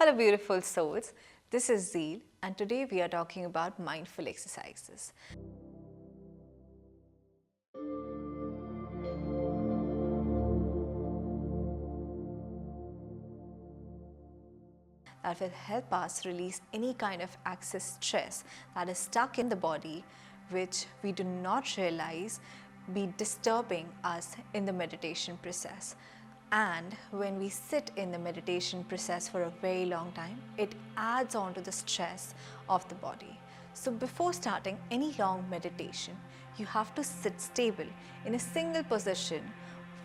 Hello beautiful souls, this is Zeel and today we are talking about mindful exercises. That will help us release any kind of excess stress that is stuck in the body, which we do not realize be disturbing us in the meditation process. And when we sit in the meditation process for a very long time, it adds on to the stress of the body. So before starting any long meditation, you have to sit stable in a single position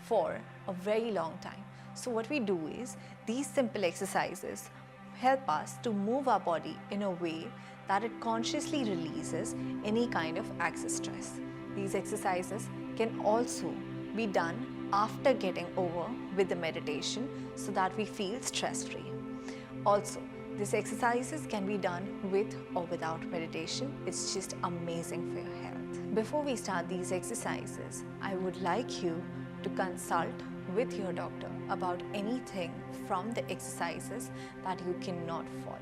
for a very long time. So what we do is, these simple exercises help us to move our body in a way that it consciously releases any kind of excess stress. These exercises can also be done after getting over with the meditation so that we feel stress-free. Also, these exercises can be done with or without meditation. It's just amazing for your health. Before we start these exercises, I would like you to consult with your doctor about anything from the exercises that you cannot follow.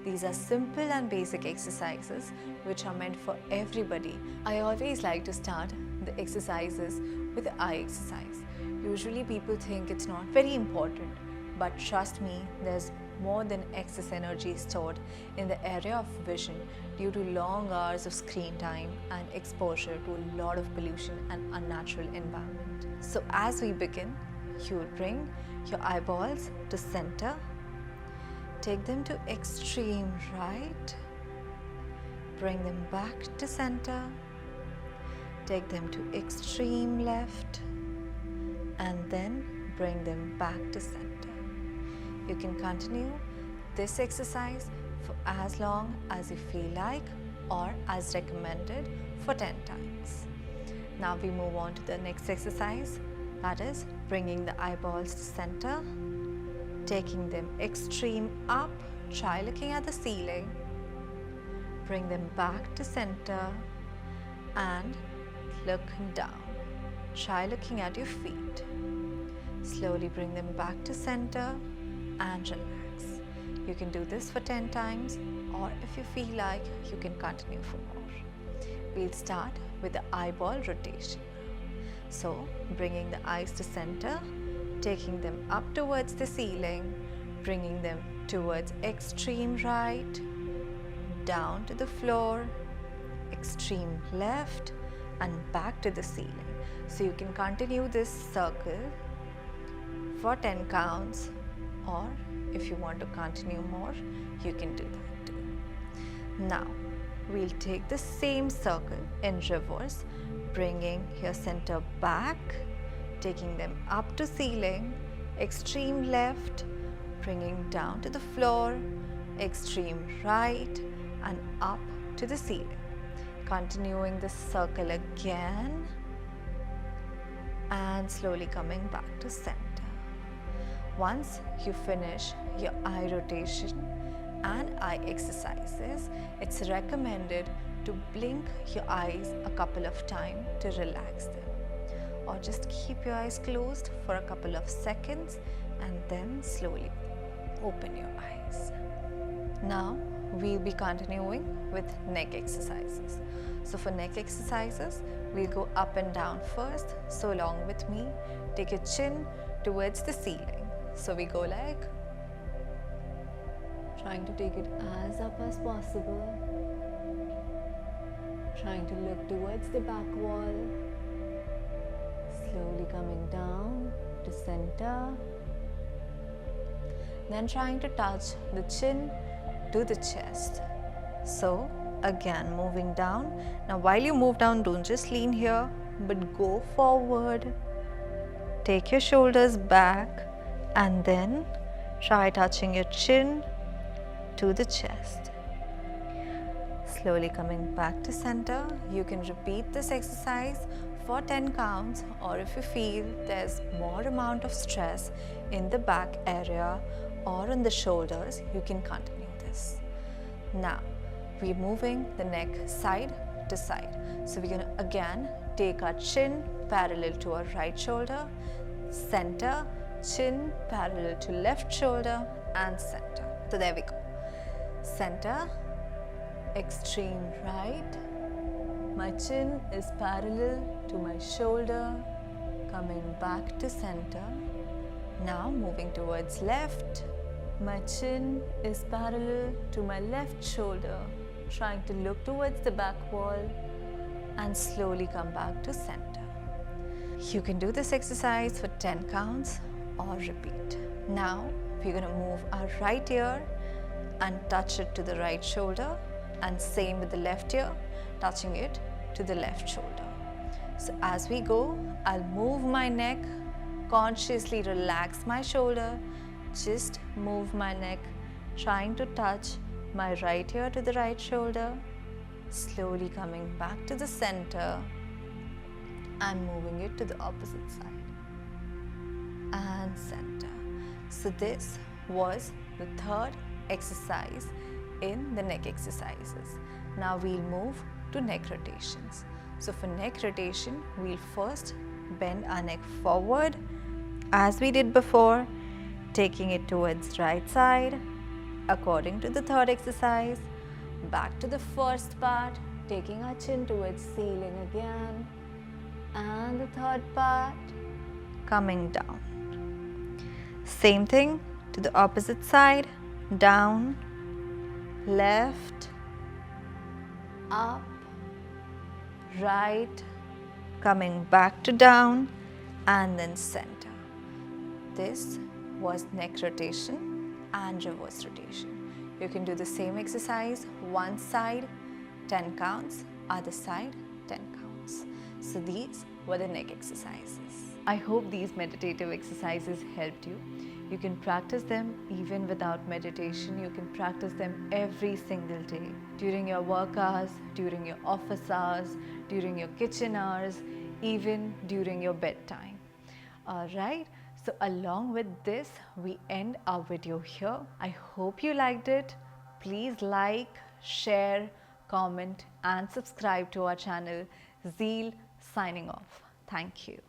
These are simple and basic exercises which are meant for everybody. I always like to start the exercises with the eye exercise. Usually people think it's not very important, but trust me, there's more than excess energy stored in the area of vision due to long hours of screen time and exposure to a lot of pollution and unnatural environment. So as we begin, you will bring your eyeballs to center, take them to extreme right, bring them back to center, take them to extreme left, and then bring them back to center. You can continue this exercise for as long as you feel like or as recommended for 10 times. Now we move on to the next exercise, that is bringing the eyeballs to center, taking them extreme up, try looking at the ceiling, bring them back to center and look down. Try looking at your feet. Slowly bring them back to center and relax. You can do this for 10 times, or if you feel like, you can continue for more. We'll start with the eyeball rotation. So, bringing the eyes to center, taking them up towards the ceiling, bringing them towards extreme right, down to the floor, extreme left, and back to the ceiling. So you can continue this circle for 10 counts, or if you want to continue more, you can do that too. Now, we'll take the same circle in reverse, bringing your center back, taking them up to ceiling, extreme left, bringing down to the floor, extreme right, and up to the ceiling. Continuing this circle again and slowly coming back to center. Once you finish your eye rotation and eye exercises, it's recommended to blink your eyes a couple of times to relax them, or just keep your eyes closed for a couple of seconds and then slowly open your eyes. Now we'll be continuing with neck exercises. So for neck exercises, we'll go up and down first. So along with me, take your chin towards the ceiling. So we go like, trying to take it as up as possible, trying to look towards the back wall, slowly coming down to center, then trying to touch the chin to the chest. So again moving down. Now while you move down, don't just lean here, but go forward, take your shoulders back, and then try touching your chin to the chest. Slowly coming back to center. You can repeat this exercise for 10 counts, or if you feel there's more amount of stress in the back area or on the shoulders, you can continue this. Now we're moving the neck side to side. So we're going to again take our chin parallel to our right shoulder, center, chin parallel to left shoulder, and center. So there we go. Center, extreme right. My chin is parallel to my shoulder, coming back to center. Now moving towards left. My chin is parallel to my left shoulder, trying to look towards the back wall and slowly come back to center. You can do this exercise for 10 counts or repeat. Now we're going to move our right ear and touch it to the right shoulder, and same with the left ear, touching it to the left shoulder. So as we go, I'll move my neck, consciously relax my shoulder, just move my neck, trying to touch my right ear to the right shoulder, slowly coming back to the center and moving it to the opposite side and center. So this was the third exercise in the neck exercises. Now we'll move to neck rotations. So for neck rotation, we'll first bend our neck forward as we did before, taking it towards right side according to the third exercise. Back to the first part, taking our chin towards ceiling again, and the third part coming down. Same thing to the opposite side, down, left, up, right, coming back to down, and then center. This was neck rotation and reverse rotation. You can do the same exercise, one side 10 counts, other side 10 counts. So these were the neck exercises. I hope these meditative exercises helped you. You can practice them even without meditation. You can practice them every single day, during your work hours, during your office hours, during your kitchen hours, even during your bedtime. Alright, so along with this, we end our video here. I hope you liked it. Please like, share, comment and subscribe to our channel. Zeal signing off. Thank you.